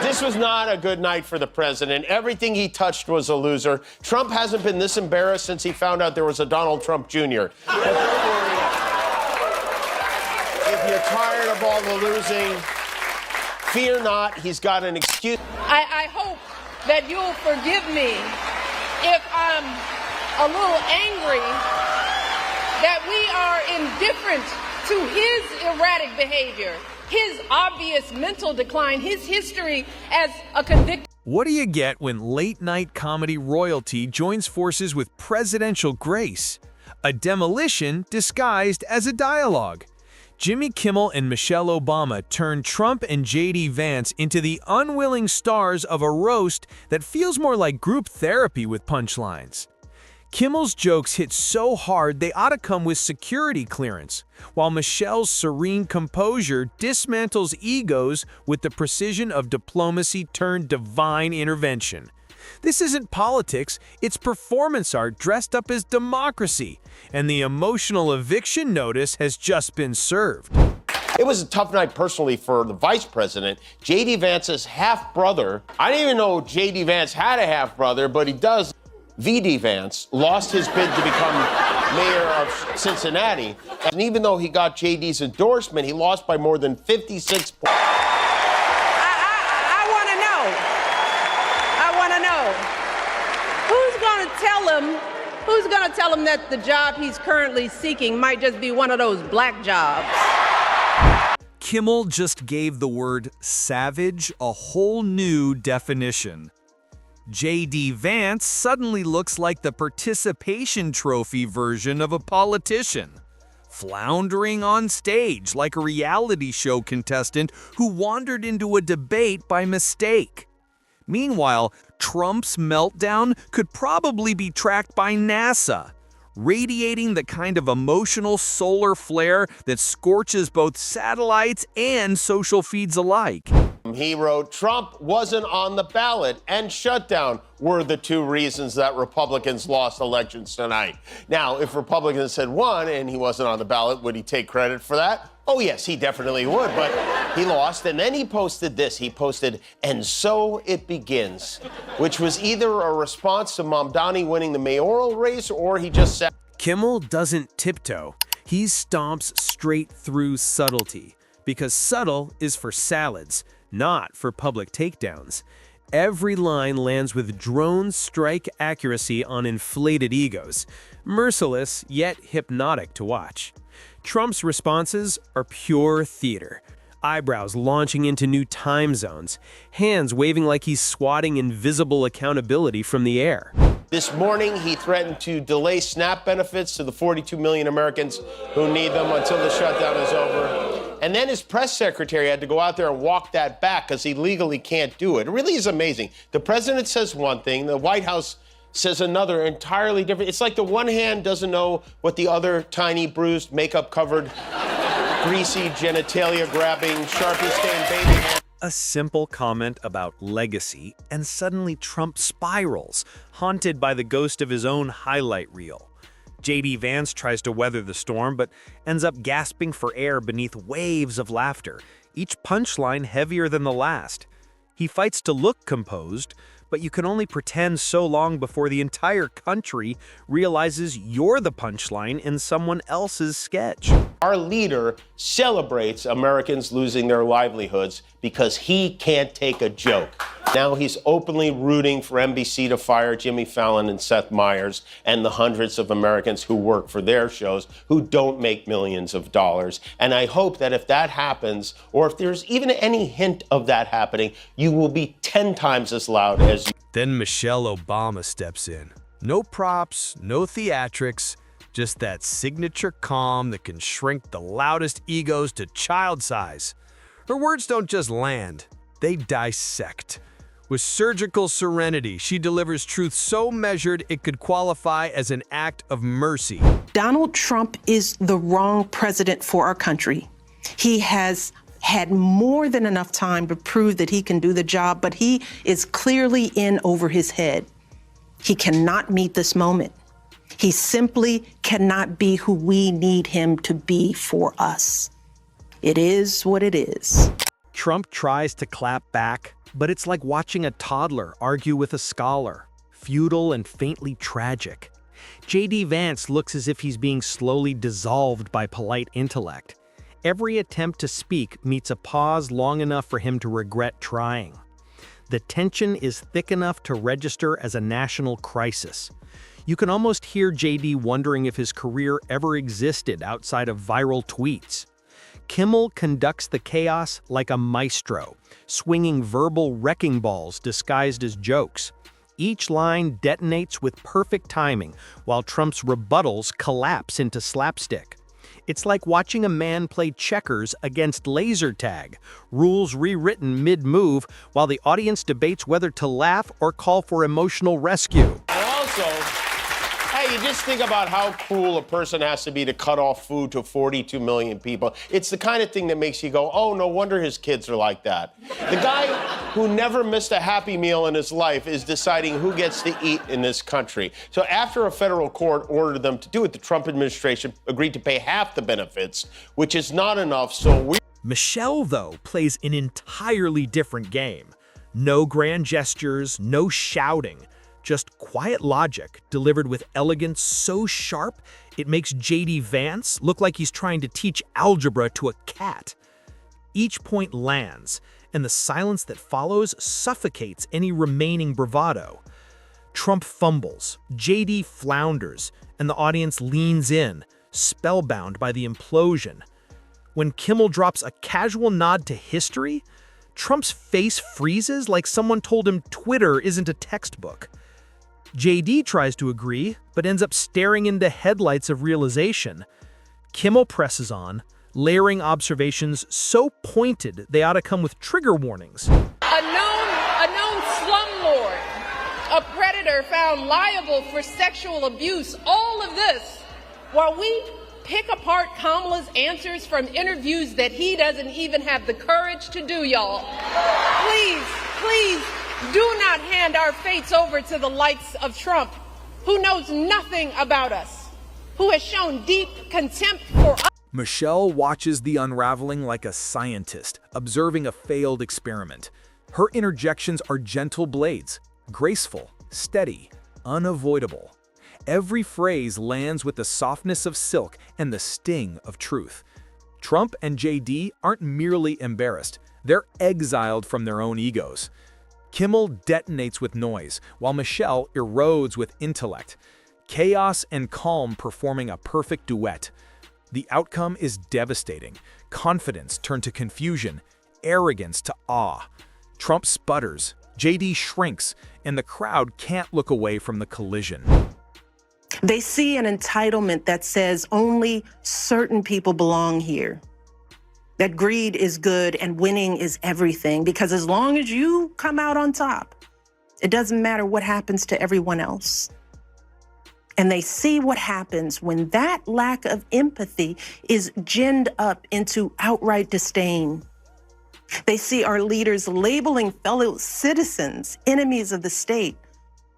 This was not a good night for the president. Everything he touched was a loser. Trump hasn't been this embarrassed since he found out there was a Donald Trump Jr. But don't worry. If you're tired of all the losing, fear not, he's got an excuse. I hope that you'll forgive me if I'm a little angry that we are indifferent to his erratic behavior, his obvious mental decline, his history as a convicted. What do you get when late-night comedy royalty joins forces with presidential grace? A demolition disguised as a dialogue. Jimmy Kimmel and Michelle Obama turned Trump and J.D. Vance into the unwilling stars of a roast that feels more like group therapy with punchlines. Kimmel's jokes hit so hard they ought to come with security clearance, while Michelle's serene composure dismantles egos with the precision of diplomacy turned divine intervention. This isn't politics, it's performance art dressed up as democracy, and the emotional eviction notice has just been served. It was a tough night personally for the vice president, J.D. Vance's half-brother. I didn't even know J.D. Vance had a half-brother, but he does. V.D. Vance lost his bid to become mayor of Cincinnati. And even though he got J.D.'s endorsement, he lost by more than 56 points. I want to know who's going to tell him that the job he's currently seeking might just be one of those black jobs. Kimmel just gave the word savage a whole new definition. J.D. Vance suddenly looks like the participation trophy version of a politician, floundering on stage like a reality show contestant who wandered into a debate by mistake. Meanwhile, Trump's meltdown could probably be tracked by NASA, radiating the kind of emotional solar flare that scorches both satellites and social feeds alike. He wrote, Trump wasn't on the ballot and shutdown were the two reasons that Republicans lost elections tonight. Now, if Republicans had won and he wasn't on the ballot, would he take credit for that? Oh, yes, he definitely would, but he lost. And then he posted this. He posted, and so it begins, which was either a response to Mamdani winning the mayoral race or he just said. Kimmel doesn't tiptoe. He stomps straight through subtlety, because subtle is for salads, not for public takedowns. Every line lands with drone strike accuracy on inflated egos, merciless yet hypnotic to watch. Trump's responses are pure theater. Eyebrows launching into new time zones, hands waving like he's swatting invisible accountability from the air. This morning, he threatened to delay SNAP benefits to the 42 million Americans who need them until the shutdown is over. And then his press secretary had to go out there and walk that back because he legally can't do it. It really is amazing. The president says one thing, the White House says another entirely different. It's like the one hand doesn't know what the other tiny, bruised, makeup-covered, greasy, genitalia-grabbing, Sharpie-stained baby hand. A simple comment about legacy, and suddenly Trump spirals, haunted by the ghost of his own highlight reel. J.D. Vance tries to weather the storm, but ends up gasping for air beneath waves of laughter, each punchline heavier than the last. He fights to look composed, but you can only pretend so long before the entire country realizes you're the punchline in someone else's sketch. Our leader celebrates Americans losing their livelihoods because he can't take a joke. Now he's openly rooting for NBC to fire Jimmy Fallon and Seth Meyers and the hundreds of Americans who work for their shows who don't make millions of dollars. And I hope that if that happens, or if there's even any hint of that happening, you will be 10 times as loud as you. Then Michelle Obama steps in. No props, no theatrics, just that signature calm that can shrink the loudest egos to child size. Her words don't just land, they dissect. With surgical serenity, she delivers truth so measured it could qualify as an act of mercy. Donald Trump is the wrong president for our country. He has had more than enough time to prove that he can do the job, but he is clearly in over his head. He cannot meet this moment. He simply cannot be who we need him to be for us. It is what it is. Trump tries to clap back, but it's like watching a toddler argue with a scholar, futile and faintly tragic. J.D. Vance looks as if he's being slowly dissolved by polite intellect. Every attempt to speak meets a pause long enough for him to regret trying. The tension is thick enough to register as a national crisis. You can almost hear J.D. wondering if his career ever existed outside of viral tweets. Kimmel conducts the chaos like a maestro, swinging verbal wrecking balls disguised as jokes. Each line detonates with perfect timing, while Trump's rebuttals collapse into slapstick. It's like watching a man play checkers against laser tag, rules rewritten mid-move, while the audience debates whether to laugh or call for emotional rescue. And also, hey, you just think about how cruel a person has to be to cut off food to 42 million people. It's the kind of thing that makes you go, oh, no wonder his kids are like that. The guy who never missed a Happy Meal in his life is deciding who gets to eat in this country. So after a federal court ordered them to do it, the Trump administration agreed to pay half the benefits, which is not enough, so Michelle, though, plays an entirely different game. No grand gestures, no shouting. Just quiet logic, delivered with elegance so sharp, it makes J.D. Vance look like he's trying to teach algebra to a cat. Each point lands, and the silence that follows suffocates any remaining bravado. Trump fumbles, J.D. flounders, and the audience leans in, spellbound by the implosion. When Kimmel drops a casual nod to history, Trump's face freezes like someone told him Twitter isn't a textbook. JD tries to agree, but ends up staring into headlights of realization. Kimmel presses on, layering observations so pointed they ought to come with trigger warnings. A known slumlord, a predator found liable for sexual abuse, all of this while we pick apart Kamala's answers from interviews that he doesn't even have the courage to do, y'all. Please, do not hand our fates over to the likes of Trump, who knows nothing about us, who has shown deep contempt for us. Michelle watches the unraveling like a scientist, observing a failed experiment. Her interjections are gentle blades, graceful, steady, unavoidable. Every phrase lands with the softness of silk and the sting of truth. Trump and JD aren't merely embarrassed, they're exiled from their own egos. Kimmel detonates with noise, while Michelle erodes with intellect. Chaos and calm performing a perfect duet. The outcome is devastating. Confidence turned to confusion, arrogance to awe. Trump sputters, JD shrinks, and the crowd can't look away from the collision. They see an entitlement that says only certain people belong here. That greed is good and winning is everything, because as long as you come out on top, it doesn't matter what happens to everyone else. And they see what happens when that lack of empathy is ginned up into outright disdain. They see our leaders labeling fellow citizens enemies of the state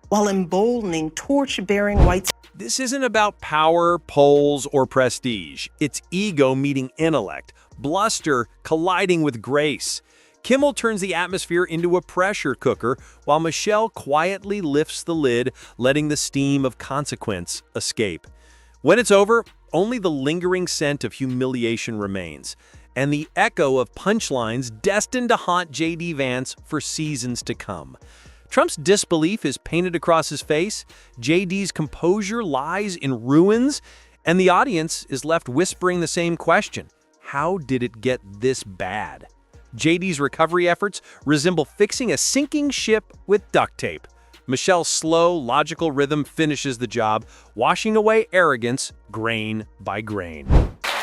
while emboldening torch-bearing whites. This isn't about power, polls, or prestige. It's ego meeting intellect, bluster colliding with grace. Kimmel turns the atmosphere into a pressure cooker, while Michelle quietly lifts the lid, letting the steam of consequence escape. When it's over, only the lingering scent of humiliation remains, and the echo of punchlines destined to haunt J.D. Vance for seasons to come. Trump's disbelief is painted across his face, JD's composure lies in ruins, and the audience is left whispering the same question: how did it get this bad? JD's recovery efforts resemble fixing a sinking ship with duct tape. Michelle's slow, logical rhythm finishes the job, washing away arrogance grain by grain.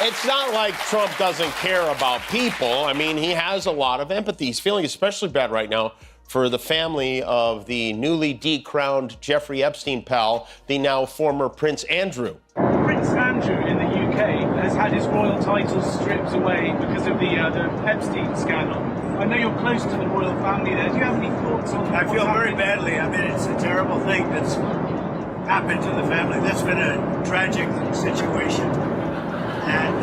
It's not like Trump doesn't care about people. I mean, he has a lot of empathy. He's feeling especially bad right now for the family of the newly decrowned Jeffrey Epstein pal, the now former Prince Andrew. Prince Andrew in the UK has had his royal titles stripped away because of the Epstein scandal. I know you're close to the royal family there. Do you have any thoughts on that? I feel very badly. I mean, it's a terrible thing that's happened to the family. That's been a tragic situation. And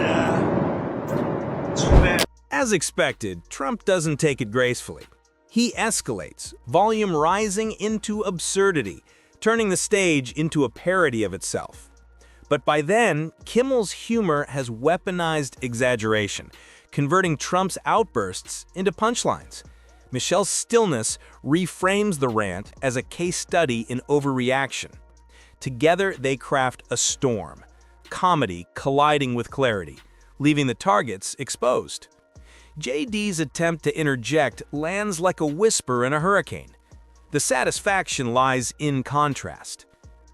it's too bad. As expected, Trump doesn't take it gracefully. He escalates, volume rising into absurdity, turning the stage into a parody of itself. But by then, Kimmel's humor has weaponized exaggeration, converting Trump's outbursts into punchlines. Michelle's stillness reframes the rant as a case study in overreaction. Together, they craft a storm, comedy colliding with clarity, leaving the targets exposed. JD's attempt to interject lands like a whisper in a hurricane. The satisfaction lies in contrast.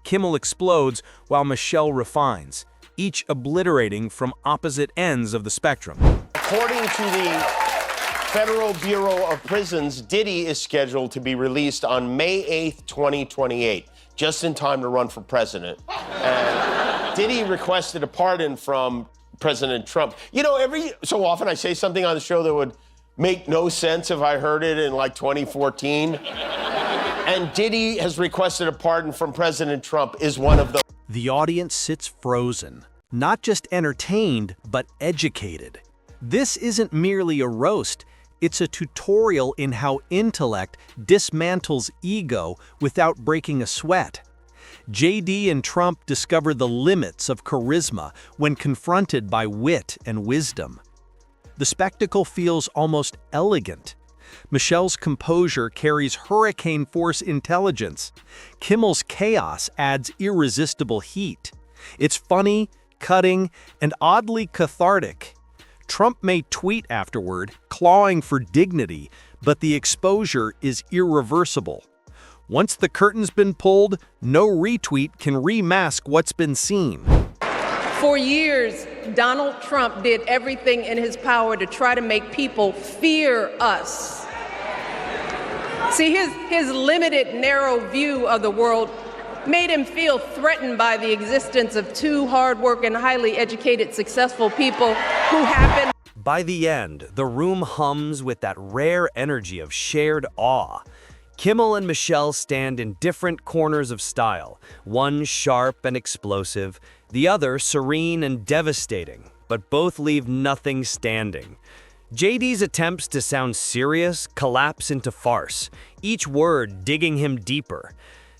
Kimmel explodes while Michelle refines, each obliterating from opposite ends of the spectrum. According to the Federal Bureau of Prisons, Diddy is scheduled to be released on May 8th, 2028, just in time to run for president. And Diddy requested a pardon from President Trump. You know, every so often I say something on the show that would make no sense if I heard it in like 2014. And Diddy has requested a pardon from President Trump is one of them. The audience sits frozen, not just entertained, but educated. This isn't merely a roast, it's a tutorial in how intellect dismantles ego without breaking a sweat. JD and Trump discover the limits of charisma when confronted by wit and wisdom. The spectacle feels almost elegant. Michelle's composure carries hurricane-force intelligence. Kimmel's chaos adds irresistible heat. It's funny, cutting, and oddly cathartic. Trump may tweet afterward, clawing for dignity, but the exposure is irreversible. Once the curtain's been pulled, no retweet can remask what's been seen. For years, Donald Trump did everything in his power to try to make people fear us. See, his limited, narrow view of the world made him feel threatened by the existence of two hard-working, highly educated, successful people who happen. By the end, the room hums with that rare energy of shared awe. Kimmel and Michelle stand in different corners of style, one sharp and explosive, the other serene and devastating, but both leave nothing standing. JD's attempts to sound serious collapse into farce, each word digging him deeper.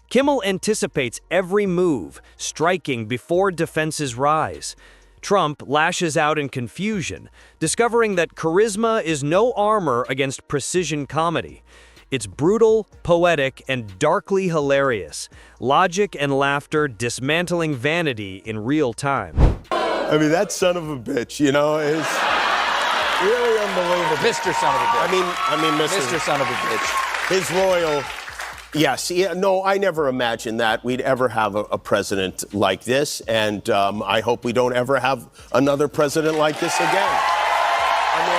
Kimmel anticipates every move, striking before defenses rise. Trump lashes out in confusion, discovering that charisma is no armor against precision comedy. It's brutal, poetic, and darkly hilarious. Logic and laughter dismantling vanity in real time. I mean, that son of a bitch, you know, is really unbelievable. Mr. Son of a bitch. I mean, Mr. Son of a bitch. His loyal. Yes, yeah, no, I never imagined that we'd ever have a president like this, and I hope we don't ever have another president like this again. I mean,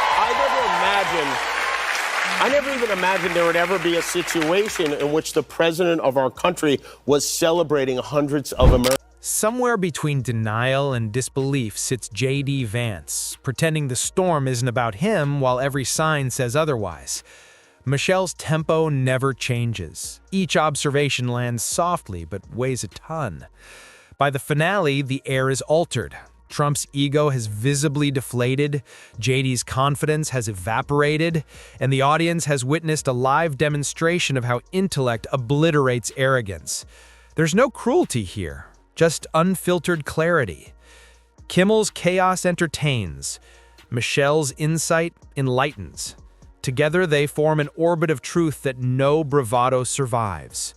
I never even imagined there would ever be a situation in which the president of our country was celebrating hundreds of Americans. Somewhere between denial and disbelief sits J.D. Vance, pretending the storm isn't about him while every sign says otherwise. Michelle's tempo never changes. Each observation lands softly but weighs a ton. By the finale, the air is altered. Trump's ego has visibly deflated, JD's confidence has evaporated, and the audience has witnessed a live demonstration of how intellect obliterates arrogance. There's no cruelty here, just unfiltered clarity. Kimmel's chaos entertains. Michelle's insight enlightens. Together, they form an orbit of truth that no bravado survives.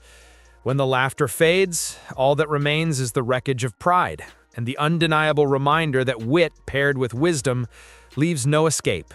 When the laughter fades, all that remains is the wreckage of pride, and the undeniable reminder that wit paired with wisdom leaves no escape.